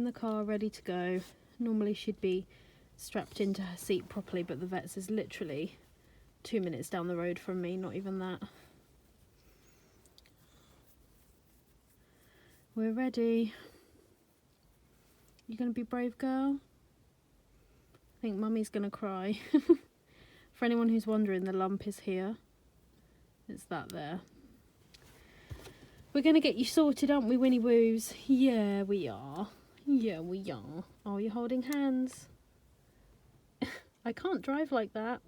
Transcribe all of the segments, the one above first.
in the car ready to go. Normally she'd be strapped into her seat properly, but the vet's is literally 2 minutes down the road from me, not even that. We're ready. You gonna be brave, girl? I think mummy's gonna cry. For anyone who's wondering, the lump is here. It's that there. We're gonna get you sorted, aren't we, Winnie Woos? Yeah, we are. Yeah, we are. Oh, you're holding hands. I can't drive like that.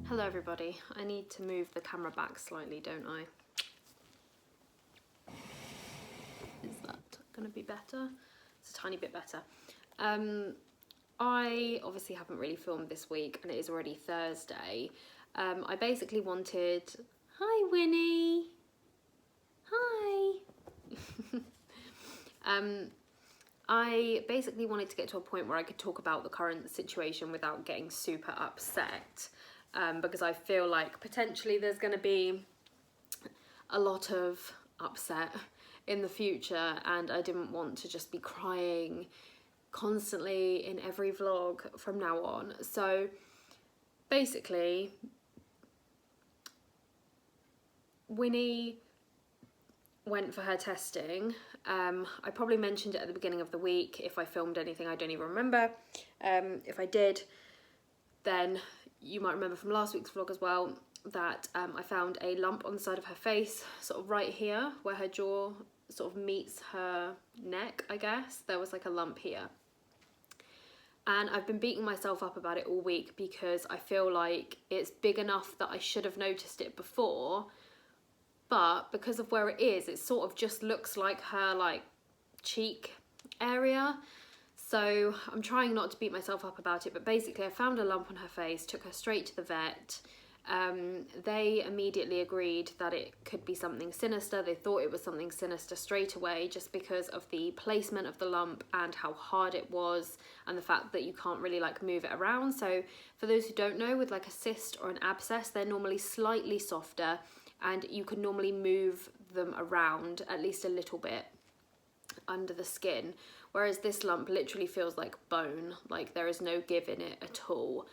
Hello everybody. I need to move the camera back slightly, don't I? Is that going to be better? It's a tiny bit better. I obviously haven't really filmed this week and it is already Thursday. I basically wanted... Hi Winnie! Hi! I basically wanted to get to a point where I could talk about the current situation without getting super upset. Because I feel like potentially there's going to be a lot of upset in the future, and I didn't want to just be crying constantly in every vlog from now on. So basically, Winnie went for her testing. I probably mentioned it at the beginning of the week. If I filmed anything, I don't even remember. If I did, then you might remember from last week's vlog as well that I found a lump on the side of her face, sort of right here where her jaw sort of meets her neck, I guess. There was like a lump here. And I've been beating myself up about it all week because I feel like it's big enough that I should have noticed it before, but because of where it is, it sort of just looks like her like cheek area. So I'm trying not to beat myself up about it, but basically I found a lump on her face, took her straight to the vet. They immediately agreed that it could be something sinister. They thought it was something sinister straight away just because of the placement of the lump and how hard it was and the fact that you can't really like move it around. So for those who don't know, with like a cyst or an abscess, they're normally slightly softer and you can normally move them around at least a little bit under the skin, whereas this lump literally feels like bone, like there is no give in it at all.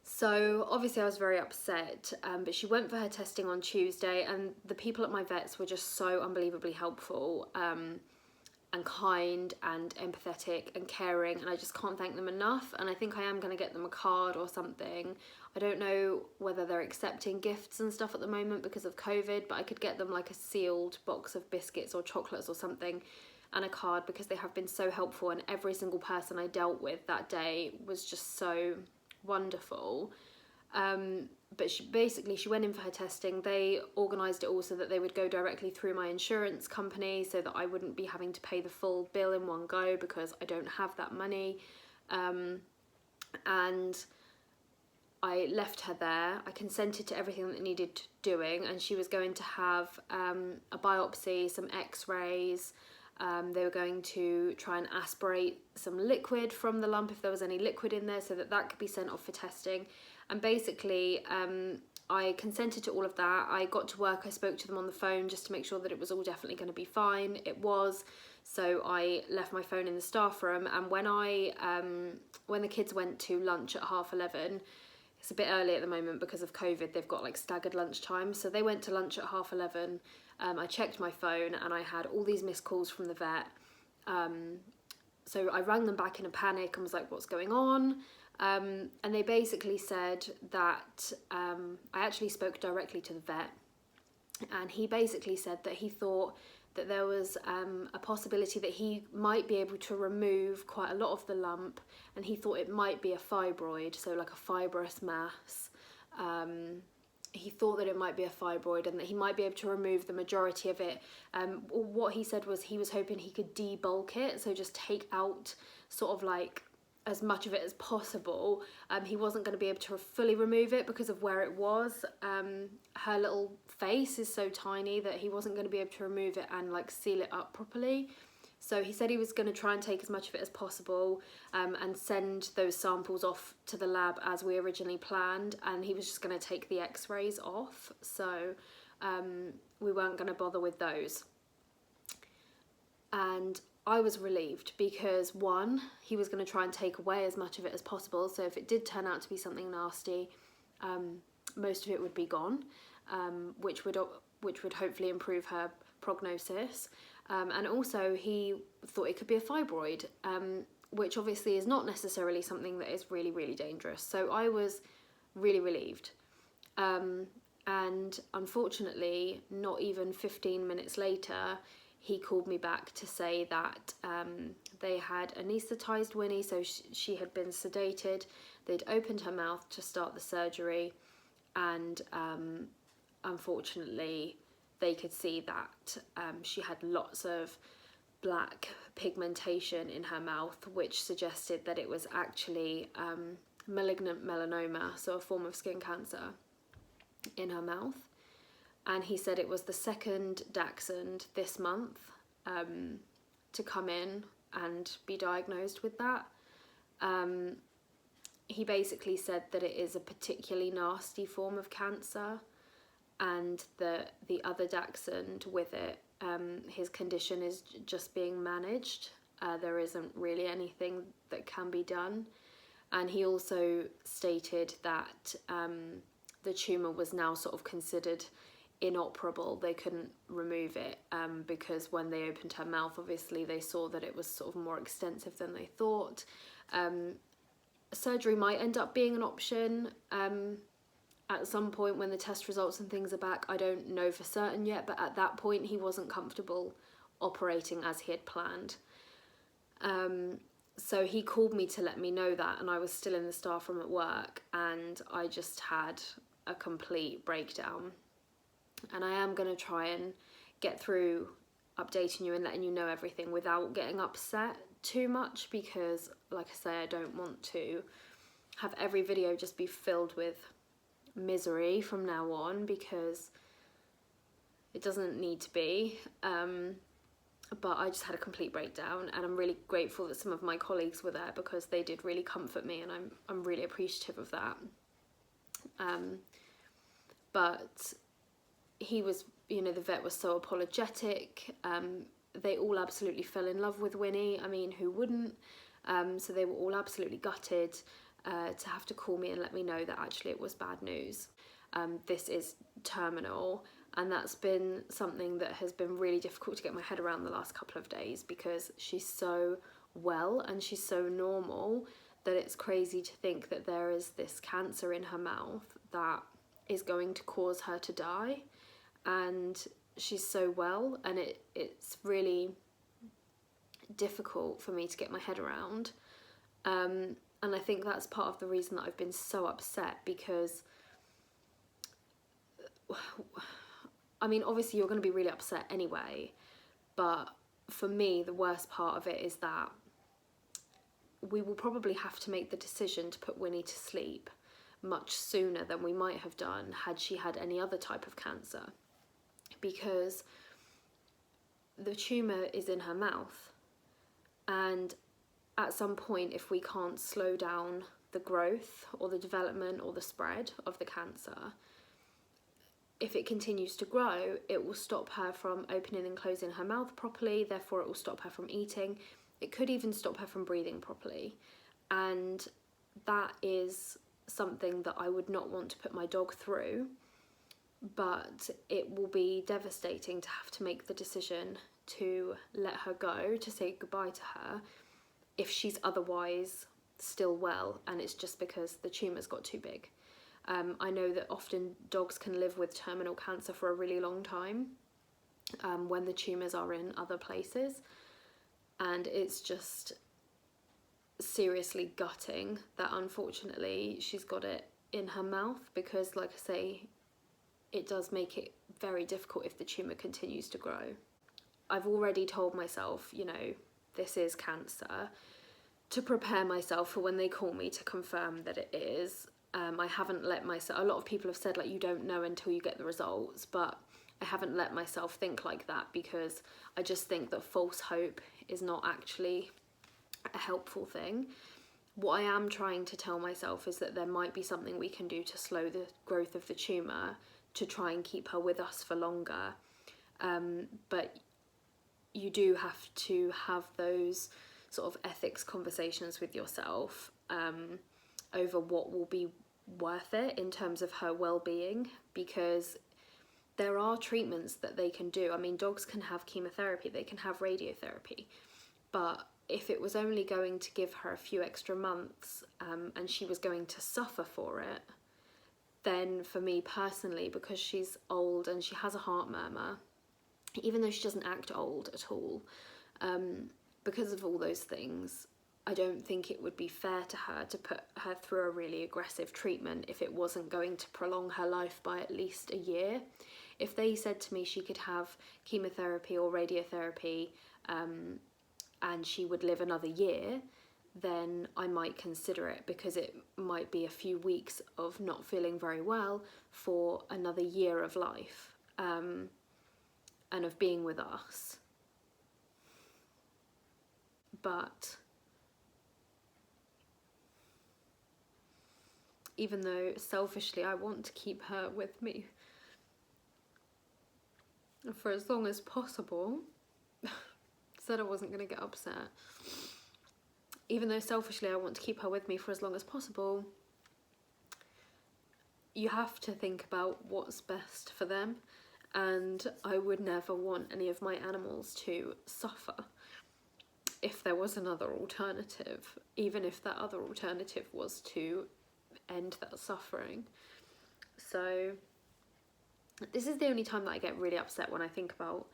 So obviously I was very upset, but she went for her testing on Tuesday, and the people at my vet's were just so unbelievably helpful and kind and empathetic and caring, and I just can't thank them enough. And I think I am going to get them a card or something. I don't know whether they're accepting gifts and stuff at the moment because of COVID, but I could get them like a sealed box of biscuits or chocolates or something and a card, because they have been so helpful, and every single person I dealt with that day was just so wonderful. But she went in for her testing. They organised it all so that they would go directly through my insurance company so that I wouldn't be having to pay the full bill in one go because I don't have that money. And I left her there. I consented to everything that needed doing, and she was going to have a biopsy, some x-rays. They were going to try and aspirate some liquid from the lump if there was any liquid in there so that that could be sent off for testing. And basically I consented to all of that. I got to work, I spoke to them on the phone just to make sure that it was all definitely going to be fine. It was. So I left my phone in the staff room, and when the kids went to lunch at 11:30, it's a bit early at the moment because of COVID, they've got like staggered lunch time, so they went to lunch at 11:30. I checked my phone and I had all these missed calls from the vet. So I rang them back in a panic and was like, what's going on? And they basically said that I actually spoke directly to the vet, and he basically said that he thought that there was a possibility that he might be able to remove quite a lot of the lump, and he thought it might be a fibroid, so like a fibrous mass. He thought that it might be a fibroid and that he might be able to remove the majority of it. What he said was he was hoping he could debulk it, so just take out sort of like as much of it as possible. He wasn't going to be able to fully remove it because of where it was. Her little face is so tiny that he wasn't going to be able to remove it and like seal it up properly. So he said he was going to try and take as much of it as possible, and send those samples off to the lab as we originally planned, and he was just going to take the x-rays off, so we weren't going to bother with those. And I was relieved because, one, he was going to try and take away as much of it as possible, so if it did turn out to be something nasty, most of it would be gone, which would hopefully improve her prognosis. And also he thought it could be a fibroid, which obviously is not necessarily something that is really, really dangerous. So I was really relieved. And unfortunately, not even 15 minutes later, he called me back to say that they had anaesthetised Winnie, so she had been sedated. They'd opened her mouth to start the surgery, and unfortunately they could see that she had lots of black pigmentation in her mouth, which suggested that it was actually malignant melanoma, so a form of skin cancer in her mouth. And he said it was the second Dachshund this month to come in and be diagnosed with that. He basically said that it is a particularly nasty form of cancer, and that the other Dachshund with it, his condition is just being managed. There isn't really anything that can be done. And he also stated that the tumour was now sort of considered inoperable. They couldn't remove it because when they opened her mouth, obviously they saw that it was sort of more extensive than they thought. Surgery might end up being an option at some point when the test results and things are back. I don't know for certain yet, but at that point he wasn't comfortable operating as he had planned. So he called me to let me know that, and I was still in the staff room at work, and I just had a complete breakdown. And I am going to try and get through updating you and letting you know everything without getting upset too much, because like I say, I don't want to have every video just be filled with misery from now on, because it doesn't need to be. But I just had a complete breakdown, and I'm really grateful that some of my colleagues were there, because they did really comfort me, and I'm really appreciative of that. But he was, you know, the vet was so apologetic. They all absolutely fell in love with Winnie. I mean, who wouldn't? So they were all absolutely gutted to have to call me and let me know that actually it was bad news. This is terminal, and that's been something that has been really difficult to get my head around the last couple of days, because she's so well and she's so normal that it's crazy to think that there is this cancer in her mouth that is going to cause her to die. And she's so well, and it's really difficult for me to get my head around. And I think that's part of the reason that I've been so upset, because I mean, obviously you're going to be really upset anyway, but for me the worst part of it is that we will probably have to make the decision to put Winnie to sleep much sooner than we might have done had she had any other type of cancer, because the tumour is in her mouth, and at some point, if we can't slow down the growth or the development or the spread of the cancer, if it continues to grow, it will stop her from opening and closing her mouth properly, therefore it will stop her from eating. It could even stop her from breathing properly, and that is something that I would not want to put my dog through. But it will be devastating to have to make the decision to let her go, to say goodbye to her, if she's otherwise still well, and it's just because the tumour's got too big. I know that often dogs can live with terminal cancer for a really long time when the tumours are in other places, and it's just seriously gutting that unfortunately she's got it in her mouth, because like I say, it does make it very difficult if the tumour continues to grow. I've already told myself, you know, this is cancer, to prepare myself for when they call me to confirm that it is. I haven't let myself, a lot of people have said like you don't know until you get the results, but I haven't let myself think like that, because I just think that false hope is not actually a helpful thing. What I am trying to tell myself is that there might be something we can do to slow the growth of the tumour to try and keep her with us for longer. But you do have to have those sort of ethics conversations with yourself over what will be worth it in terms of her well-being, because there are treatments that they can do. I mean, dogs can have chemotherapy, they can have radiotherapy, but if it was only going to give her a few extra months and she was going to suffer for it, then for me personally, because she's old and she has a heart murmur, even though she doesn't act old at all, because of all those things, I don't think it would be fair to her to put her through a really aggressive treatment if it wasn't going to prolong her life by at least a year. If they said to me she could have chemotherapy or radiotherapy and she would live another year, then I might consider it, because it might be a few weeks of not feeling very well for another year of life and of being with us. But even though selfishly I want to keep her with me for as long as possible, said I wasn't going to get upset. Even though selfishly I want to keep her with me for as long as possible, you have to think about what's best for them, and I would never want any of my animals to suffer if there was another alternative, even if that other alternative was to end that suffering. So this is the only time that I get really upset, when I think about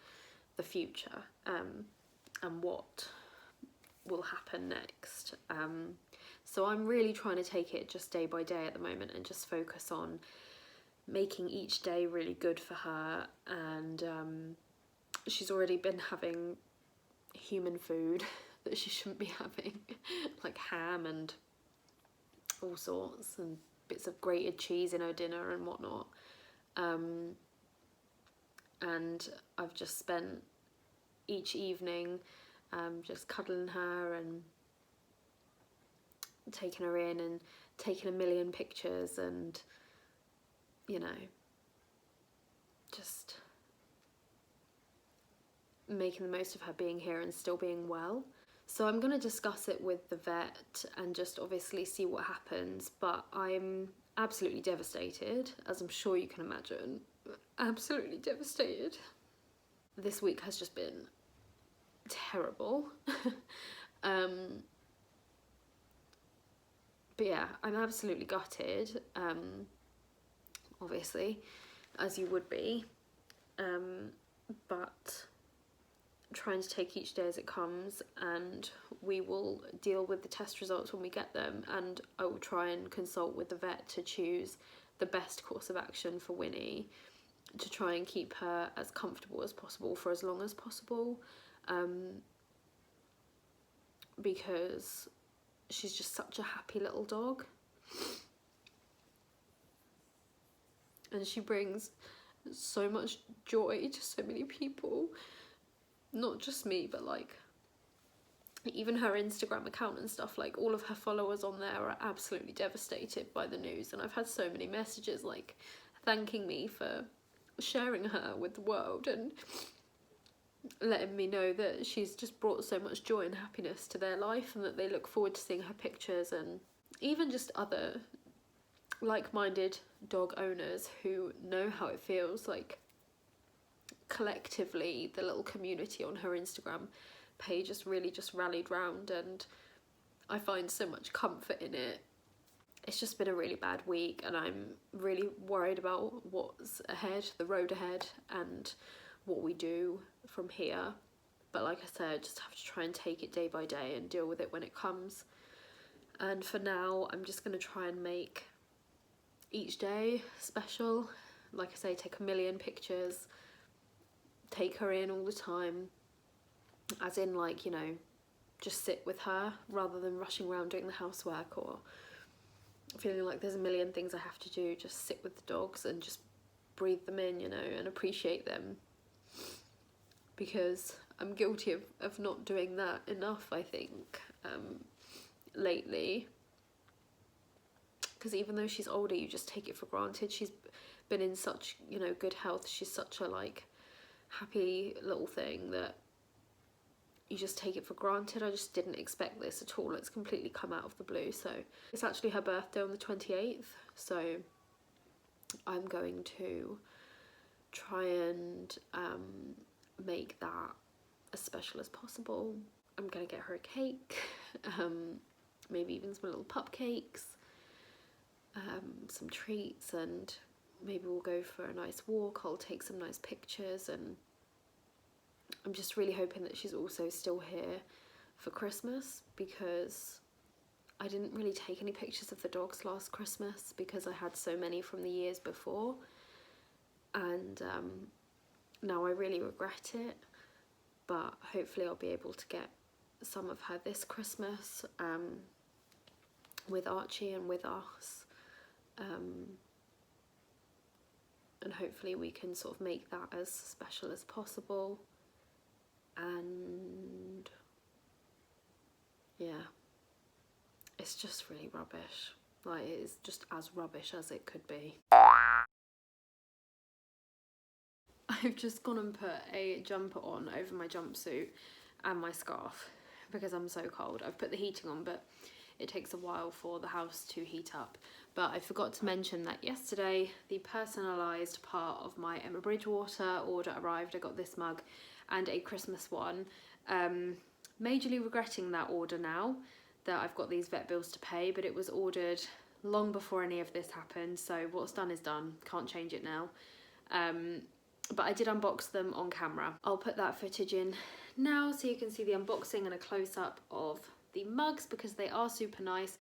the future and what will happen next. So I'm really trying to take it just day by day at the moment and just focus on making each day really good for her. And she's already been having human food that she shouldn't be having, like ham and all sorts, and bits of grated cheese in her dinner and whatnot. And I've just spent each evening just cuddling her and taking her in and taking a million pictures, and you know, just making the most of her being here and still being well. So I'm going to discuss it with the vet and just obviously see what happens, but I'm absolutely devastated, as I'm sure you can imagine. Absolutely devastated. This week has just been terrible. But yeah, I'm absolutely gutted, obviously, as you would be, but trying to take each day as it comes, and we will deal with the test results when we get them, and I will try and consult with the vet to choose the best course of action for Winnie, to try and keep her as comfortable as possible for as long as possible, because she's just such a happy little dog, and she brings so much joy to so many people, not just me, but like even her Instagram account and stuff. Like, all of her followers on there are absolutely devastated by the news, and I've had so many messages like thanking me for sharing her with the world and letting me know that she's just brought so much joy and happiness to their life, and that they look forward to seeing her pictures, and even just other like-minded dog owners who know how it feels. Like, collectively, the little community on her Instagram page just really just rallied round, and I find so much comfort in it. It's just been a really bad week, and I'm really worried about what's ahead, the road ahead, and what we do from here. But like I said, just have to try and take it day by day and deal with it when it comes. And for now, I'm just going to try and make each day special. Like I say, take a million pictures, take her in all the time, as in, like, you know, just sit with her rather than rushing around doing the housework or feeling like there's a million things I have to do. Just sit with the dogs and just breathe them in, you know, and appreciate them, because I'm guilty of not doing that enough, I think, lately. Because even though she's older, you just take it for granted. She's been in such, you know, good health. She's such a, like, happy little thing that you just take it for granted. I just didn't expect this at all. It's completely come out of the blue. So it's actually her birthday on the 28th. So I'm going to try and make that as special as possible. I'm gonna get her a cake, maybe even some little cupcakes, some treats, and maybe we'll go for a nice walk. I'll take some nice pictures, and I'm just really hoping that she's also still here for Christmas, because I didn't really take any pictures of the dogs last Christmas because I had so many from the years before, and now I really regret it. But hopefully I'll be able to get some of her this Christmas, with Archie and with us, and hopefully we can sort of make that as special as possible. And yeah, it's just really rubbish. Like, it is just as rubbish as it could be. I've just gone and put a jumper on over my jumpsuit and my scarf because I'm so cold. I've put the heating on, but it takes a while for the house to heat up. But I forgot to mention that yesterday the personalised part of my Emma Bridgewater order arrived. I got this mug and a Christmas one. Majorly regretting that order now that I've got these vet bills to pay, but it was ordered long before any of this happened, so what's done is done. Can't change it now. But I did unbox them on camera. I'll put that footage in now so you can see the unboxing and a close-up of the mugs, because they are super nice.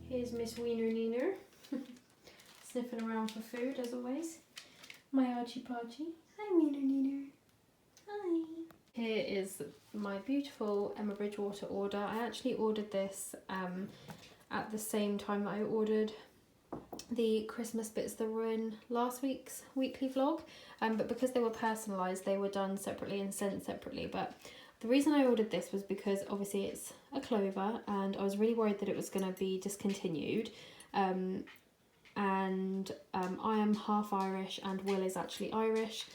Here's Miss Wiener Neener, sniffing around for food as always. My Archie Parchie. Hi Wiener Neener. Hi. Here is my beautiful Emma Bridgewater order. I actually ordered this at the same time that I ordered the Christmas bits that were in last week's weekly vlog, but because they were personalised, they were done separately and sent separately. But the reason I ordered this was because obviously it's a clover, and I was really worried that it was going to be discontinued. I am half Irish and Will is actually Irish,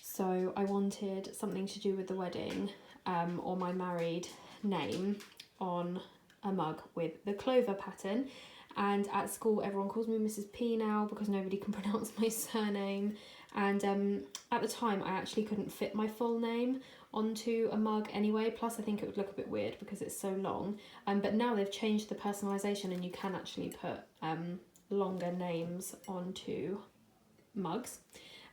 so I wanted something to do with the wedding, or my married name on a mug with the clover pattern. And at school everyone calls me Mrs. P now because nobody can pronounce my surname, and at the time I actually couldn't fit my full name onto a mug anyway, plus I think it would look a bit weird because it's so long, but now they've changed the personalisation and you can actually put longer names onto mugs.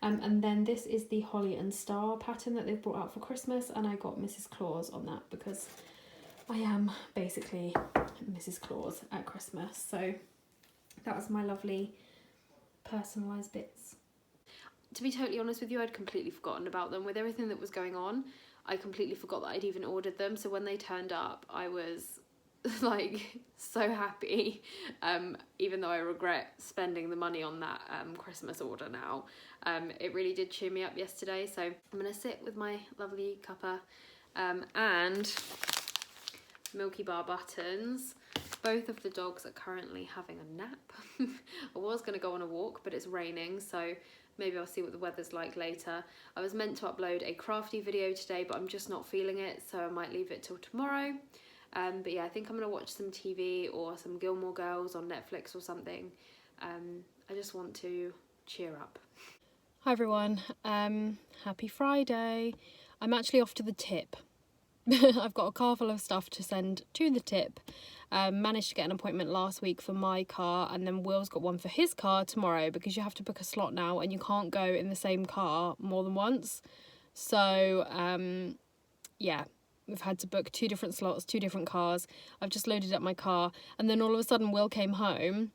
And then this is the Holly and Star pattern that they've brought out for Christmas, and I got Mrs. Claus on that because I am basically Mrs. Claus at Christmas. So that was my lovely personalised bits. To be totally honest with you, I'd completely forgotten about them. With everything that was going on, I completely forgot that I'd even ordered them. So when they turned up, I was like so happy, even though I regret spending the money on that Christmas order now. It really did cheer me up yesterday. So I'm gonna sit with my lovely cuppa and Milky Bar buttons. Both of the dogs are currently having a nap. I was going to go on a walk, but it's raining, so maybe I'll see what the weather's like later. I was meant to upload a crafty video today, but I'm just not feeling it, so I might leave it till tomorrow. But yeah, I think I'm going to watch some TV or some Gilmore Girls on Netflix or something. I just want to cheer up. Hi everyone, happy Friday. I'm actually off to the tip. I've got a car full of stuff to send to the tip, Managed to get an appointment last week for my car, and then Will's got one for his car tomorrow, because you have to book a slot now and you can't go in the same car more than once. So yeah, we've had to book 2 different slots, 2 different cars. I've just loaded up my car, and then all of a sudden Will came home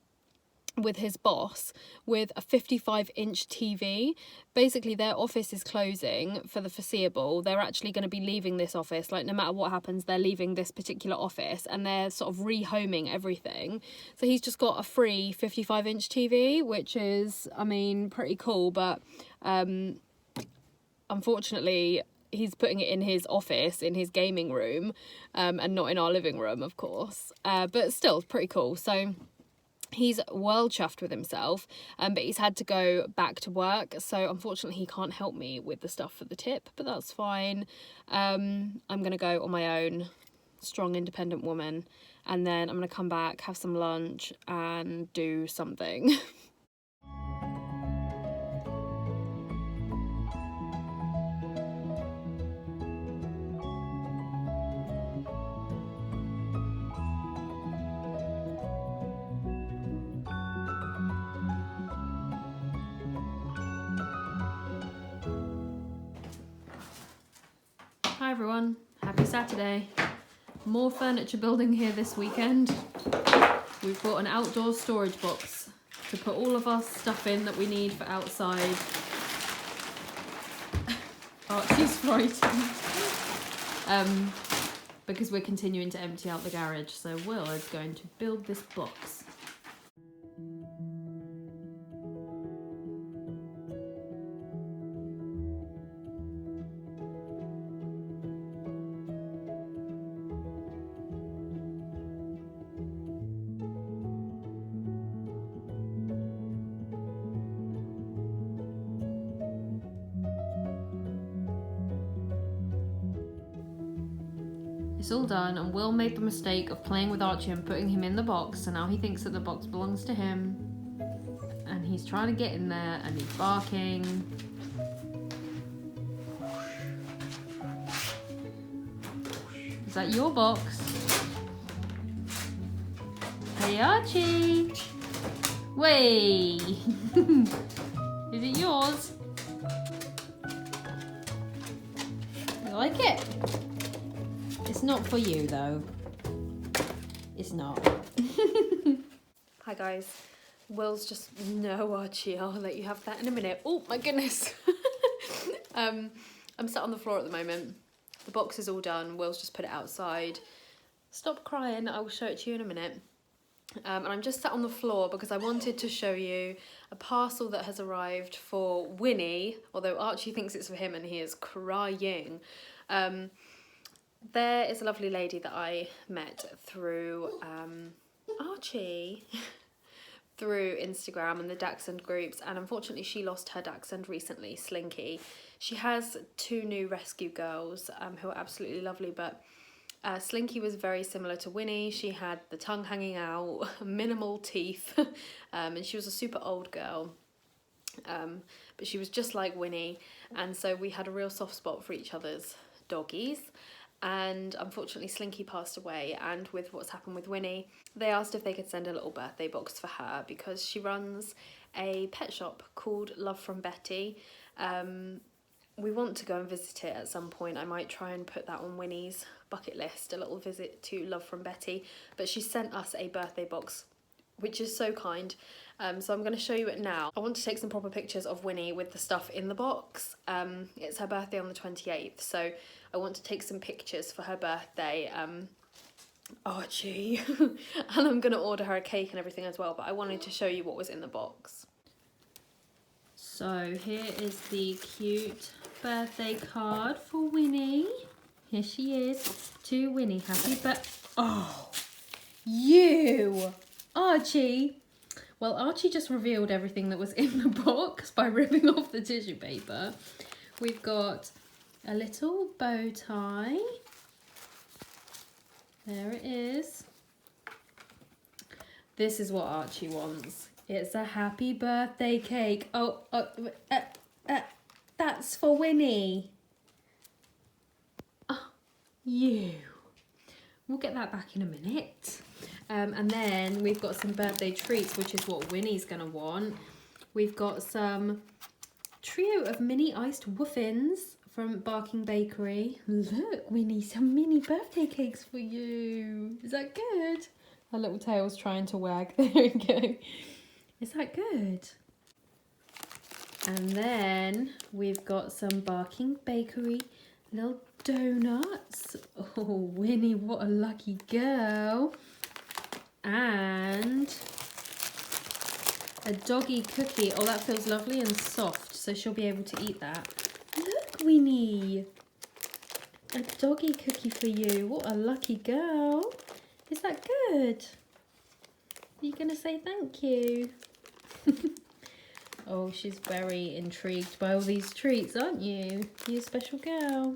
with his boss with a 55-inch TV. Basically, their office is closing for the foreseeable. They're actually going to be leaving this office. Like, no matter what happens, they're leaving this particular office, and they're sort of rehoming everything. So he's just got a free 55-inch TV, which is, I mean, pretty cool. But unfortunately, he's putting it in his office, in his gaming room, and not in our living room, of course. But still, pretty cool. So he's well chuffed with himself, but he's had to go back to work, so unfortunately he can't help me with the stuff for the tip, but that's fine. I'm gonna go on my own, strong independent woman, and then I'm gonna come back, have some lunch and do something. Hi everyone, happy Saturday. More furniture building here this weekend. We've bought an outdoor storage box to put all of our stuff in that we need for outside. Archie's frightened. Because we're continuing to empty out the garage, so Will is going to build this box. It's all done, and Will made the mistake of playing with Archie and putting him in the box, so now he thinks that the box belongs to him. And he's trying to get in there, and he's barking. Is that your box? Hey Archie! Way! Is it yours? You like it? It's not for you though. It's not. Hi guys. Will's just, no Archie, I'll let you have that in a minute. Oh my goodness. I'm sat on the floor at the moment. The box is all done. Will's just put it outside. Stop crying, I will show it to you in a minute. And I'm just sat on the floor because I wanted to show you a parcel that has arrived for Winnie, although Archie thinks it's for him and he is crying. There is a lovely lady that I met through Archie through Instagram and the Dachshund groups, and unfortunately she lost her Dachshund recently, Slinky. She has 2 new rescue girls who are absolutely lovely, but Slinky was very similar to Winnie. She had the tongue hanging out, minimal teeth, and she was a super old girl. But she was just like Winnie, and so we had a real soft spot for each other's doggies. And unfortunately Slinky passed away, and with what's happened with Winnie, they asked if they could send a little birthday box for her because she runs a pet shop called Love from Betty. We want to go and visit it at some point. I might try and put that on Winnie's bucket list, a little visit to Love from Betty, but she sent us a birthday box, which is so kind. So I'm going to show you it now. I want to take some proper pictures of Winnie with the stuff in the box. It's her birthday on the 28th, so I want to take some pictures for her birthday. Archie. And I'm going to order her a cake and everything as well, but I wanted to show you what was in the box. So here is the cute birthday card for Winnie. Here she is. To Winnie, happy birthday. Oh, you! Archie! Well, Archie just revealed everything that was in the box by ripping off the tissue paper. We've got a little bow tie. There it is. This is what Archie wants. It's a happy birthday cake. Oh, that's for Winnie. Oh, you. We'll get that back in a minute. And then we've got some birthday treats, which is what Winnie's gonna want. We've got some trio of mini iced muffins from Barking Bakery. Look, Winnie, some mini birthday cakes for you. Is that good? Her little tail's trying to wag. There we go. Is that good? And then we've got some Barking Bakery little donuts. Oh, Winnie, what a lucky girl. And a doggy cookie. Oh, that feels lovely and soft, so she'll be able to eat that. Look, Winnie. A doggy cookie for you. What a lucky girl. Is that good? Are you going to say thank you? Oh, she's very intrigued by all these treats, aren't you? You special girl.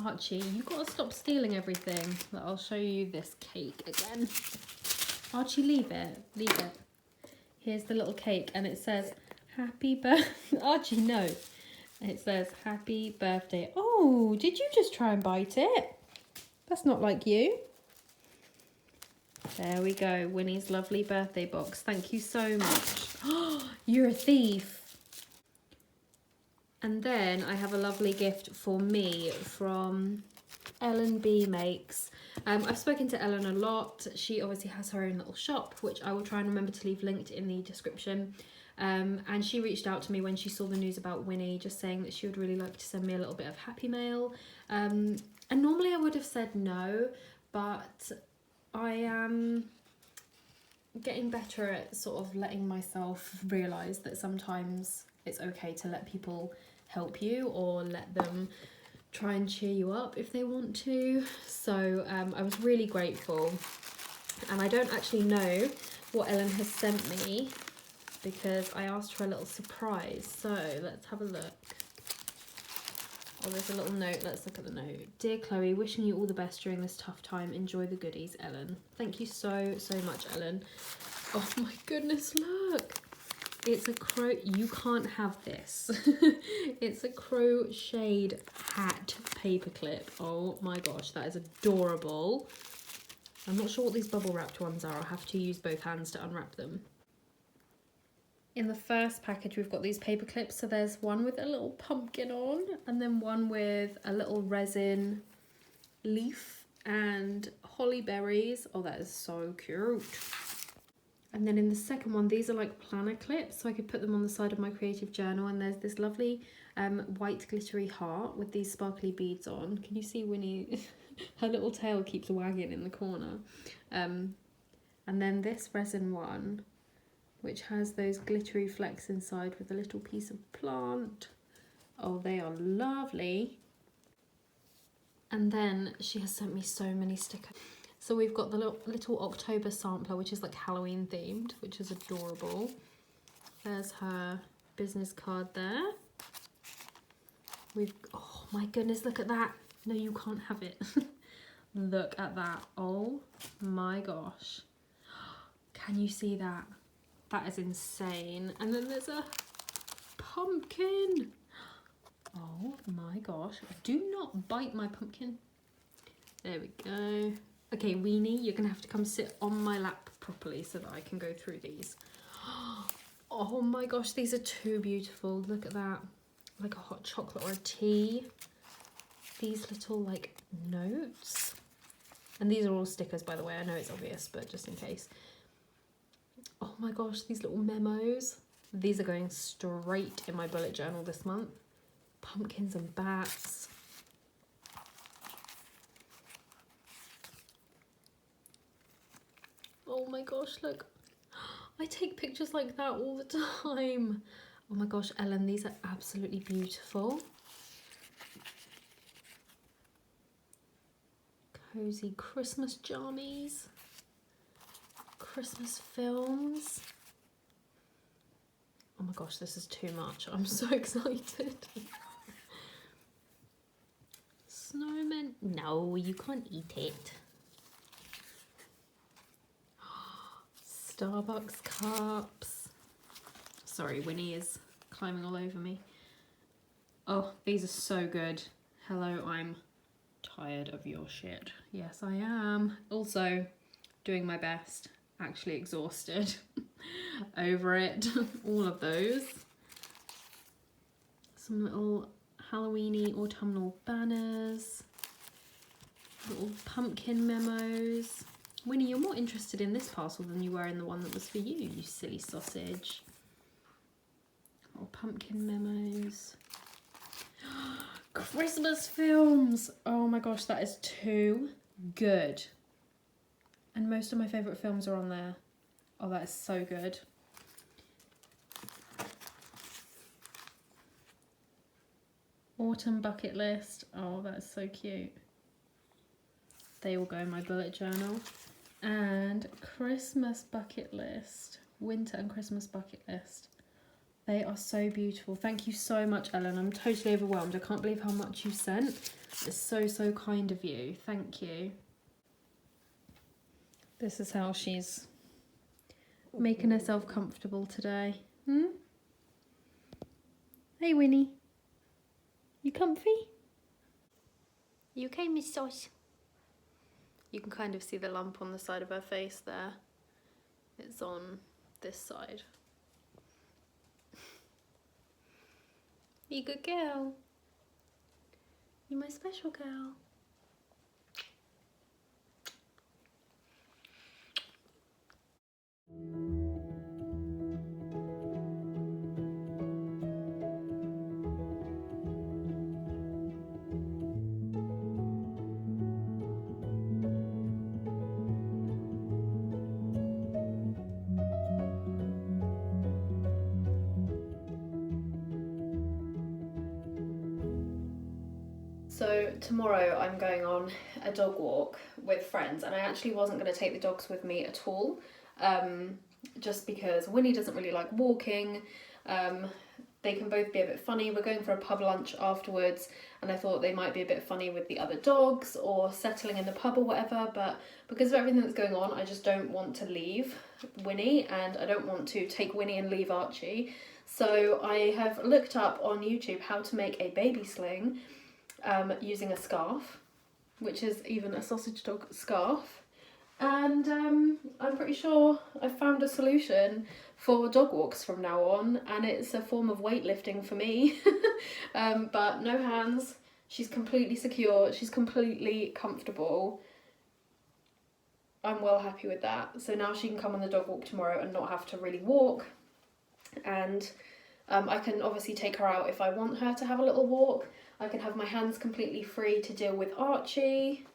Archie, you've got to stop stealing everything. I'll show you this cake again. Archie, leave it. Leave it. Here's the little cake and it says, happy birthday. Archie, no. It says, happy birthday. Oh, did you just try and bite it? That's not like you. There we go, Winnie's lovely birthday box. Thank you so much. Oh, you're a thief. And then I have a lovely gift for me from Ellen B Makes. I've spoken to Ellen a lot. She obviously has her own little shop, which I will try and remember to leave linked in the description. And she reached out to me when she saw the news about Winnie, just saying that she would really like to send me a little bit of happy mail. And normally I would have said no, but I am getting better at sort of letting myself realise that sometimes it's okay to let people help you or let them try and cheer you up if they want to. So I was really grateful, and I don't actually know what Ellen has sent me because I asked for a little surprise. So let's have a look. Oh, there's a little note. Let's look at the note. Dear Chloe, wishing you all the best during this tough time. Enjoy the goodies, Ellen. Thank you so much, Ellen. Oh my goodness, look. It's a you can't have this. It's a crocheted hat paperclip. Oh my gosh, that is adorable. I'm not sure what these bubble wrapped ones are. I'll have to use both hands to unwrap them. In the first package, we've got these paper clips. So there's one with a little pumpkin on, and then one with a little resin leaf and holly berries. Oh, that is so cute. And then in the second one, these are like planner clips, so I could put them on the side of my creative journal. And there's this lovely white glittery heart with these sparkly beads on. Can you see Winnie? Her little tail keeps wagging in the corner. And then this resin one, which has those glittery flecks inside with a little piece of plant. Oh, they are lovely. And then she has sent me so many stickers. So we've got the little October sampler, which is like Halloween themed, which is adorable. There's her business card there. Oh my goodness, look at that. No, you can't have it. Look at that. Oh my gosh. Can you see that? That is insane. And then there's a pumpkin. Oh my gosh. Do not bite my pumpkin. There we go. Okay, Winnie, you're gonna have to come sit on my lap properly so that I can go through these. Oh my gosh, these are too beautiful. Look at that. Like a hot chocolate or a tea. These little like notes. And these are all stickers, by the way. I know it's obvious, but just in case. Oh my gosh, these little memos. These are going straight in my bullet journal this month. Pumpkins and bats. Oh my gosh, look. I take pictures like that all the time. Oh my gosh, Ellen, these are absolutely beautiful. Cozy Christmas jammies. Christmas films. Oh my gosh, this is too much. I'm so excited. Snowman. No, you can't eat it. Starbucks cups. Sorry, Winnie is climbing all over me. Oh, these are so good. Hello, I'm tired of your shit. Yes, I am. Also, doing my best. Actually exhausted. Over it. All of those. Some little Halloweeny autumnal banners. Little pumpkin memos. Winnie, you're more interested in this parcel than you were in the one that was for you, you silly sausage. Little pumpkin memos. Christmas films! Oh my gosh, that is too good. And most of my favourite films are on there. Oh, that is so good. Autumn bucket list. Oh, that is so cute. They will go in my bullet journal. And Christmas bucket list. Winter and Christmas bucket list. They are so beautiful. Thank you so much, Ellen. I'm totally overwhelmed. I can't believe how much you sent. It's so, so kind of you. Thank you. This is how she's making herself comfortable today. Hmm? Hey, Winnie. You comfy? You okay, Miss Sauce? You can kind of see the lump on the side of her face there. It's on this side. You good girl. You my special girl. So tomorrow I'm going on a dog walk with friends, and I actually wasn't going to take the dogs with me at all, just because Winnie doesn't really like walking. They can both be a bit funny. We're going for a pub lunch afterwards, and I thought they might be a bit funny with the other dogs or settling in the pub or whatever, but because of everything that's going on, I just don't want to leave Winnie, and I don't want to take Winnie and leave Archie. So I have looked up on YouTube how to make a baby sling using a scarf, which is even a sausage dog scarf, and I'm pretty sure I've found a solution for dog walks from now on, and it's a form of weightlifting for me. But no hands, she's completely secure, she's completely comfortable. I'm well happy with that. So now she can come on the dog walk tomorrow and not have to really walk, and I can obviously take her out if I want her to have a little walk. I can have my hands completely free to deal with Archie.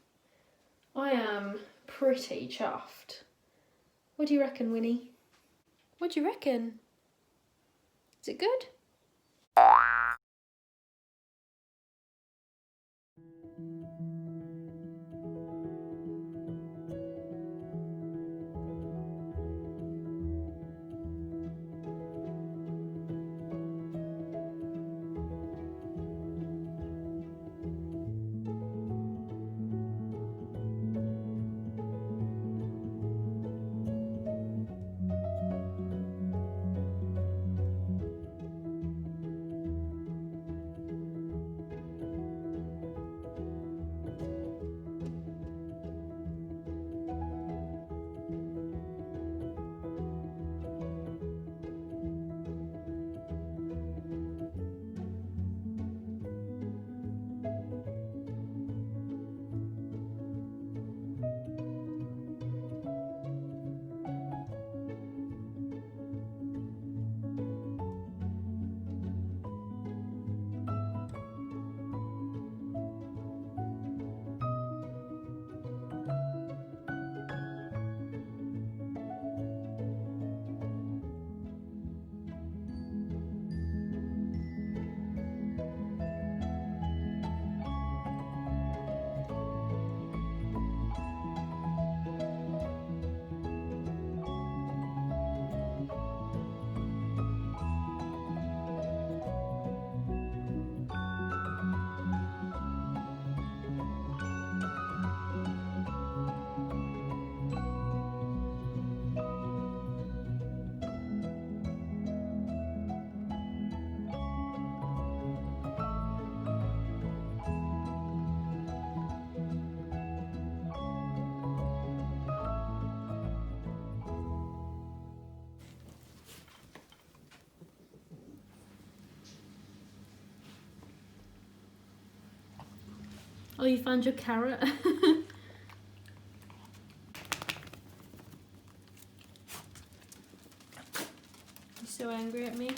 I am pretty chuffed. What do you reckon, Winnie? What do you reckon? Is it good? Oh, you found your carrot? You so angry at me?